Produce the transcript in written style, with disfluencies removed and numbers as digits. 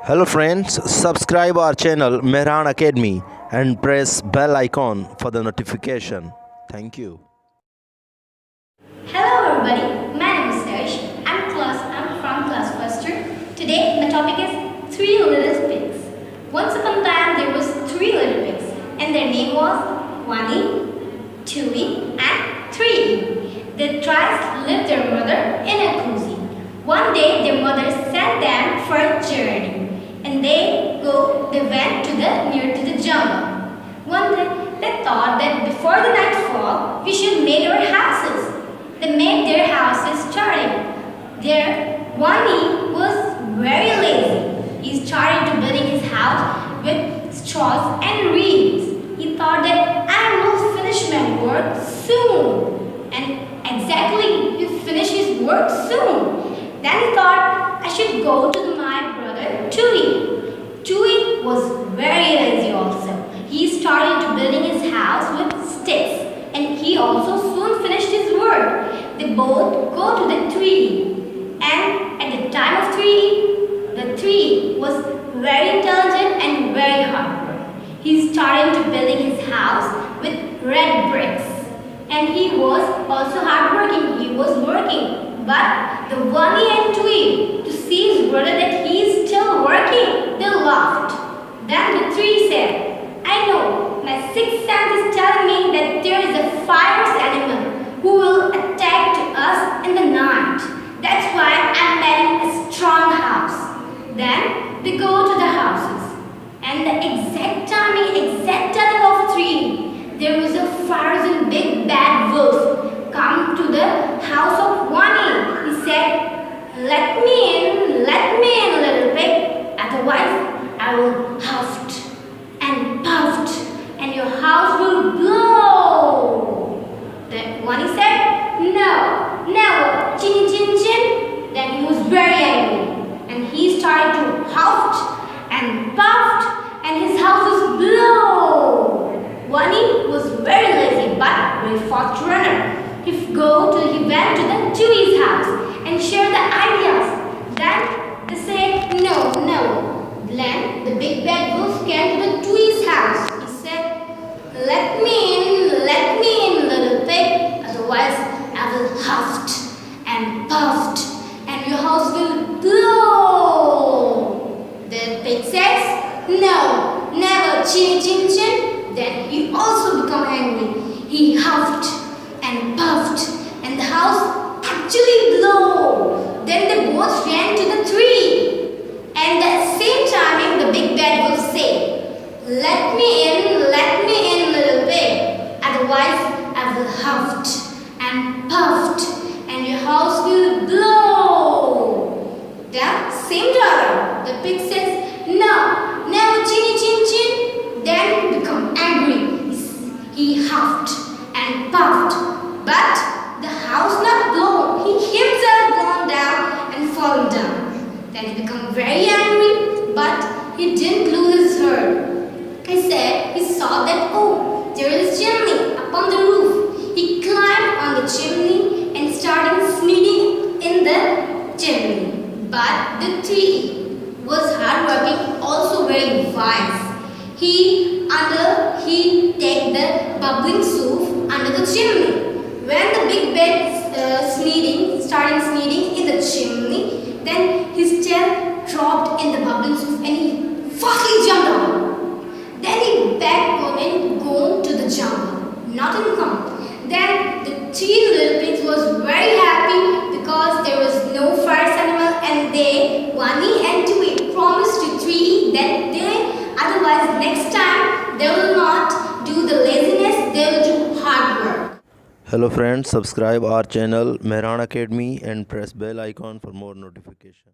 Hello friends, subscribe our channel Mehran Academy and press bell icon for the notification. Thank you. Hello everybody, my name is Serge. I'm from class first year. Today my topic is three little pigs. Once upon a time there was three little pigs and their name was Wani, Chewy and Three. The thrice lived their mother in a cozy. One day their mother sent them for a journey and they went near to the jungle. One day they thought that before the nightfall we should make our houses. They made their houses starting. Their Wani was very lazy. He started to building his house with straws and reeds. He thought that I will finish my work soon. And exactly, he finished his work soon. Then he thought I should go to my brother Chewy. Chewy was very lazy also. He started to building his house with sticks and he also soon finished his work. They both go to the tree, and at the time of the tree was very intelligent and very hard. He started to building his house with red bricks and he was also hardworking. He was working, but the Wani and Twee, to see his brother that he is still working, they laughed. Then the tree said, I know, my sixth sense is telling me that there is a fierce animal who will attack to us in the night. That's why I'm making a strong house. Then they go to the houses. And the exact timing of three, there was a fierce big bad wolf come to the house of Wani. He said, let me in, little pig, otherwise I will huffed and puffed and your house will blow. Then Wani said, no, never, chin chin chin. Then he was very angry and he started to huffed and puffed and his house was blow. Wani was very lazy but very fast runner. He went to the Chewy's house and shared the ideas. Then they said, no. Then the big bad wolf came to the Chewy's house. He said, let me in, little pig, otherwise I will huffed and puffed and your house will blow. The pig says, no, never, chin chin chin. Then he also became angry. He huffed and puffed and the house actually blew. Then they both ran to the tree. And at the same time the big bad wolf said, let me in, little pig, otherwise I will huffed and puffed and your house will blow. Then same time the pig says, no, never, chinny chin chin. Then he become angry. He huffed and puffed, but the house not blown. He himself gone down and fallen down. Then he become very angry, but he didn't lose his heart. He saw that, oh, there is chimney upon the roof. He climbed on the chimney and started sneaking in the chimney. But the tree was hardworking, also very wise. He take the bubbling soup under the chimney. When the big bed started sneezing in the chimney, then his tail dropped in the bubbling soup and he fastly jumped out. Then he back go to the jungle, not in come. Then the three little pigs was very happy because there was no fierce animal and they, Wani and Chewy, promised to Three that otherwise next time they will not do the laziness, they will do hard work. Hello friends, subscribe our channel Mehran Academy and press bell icon for more notification.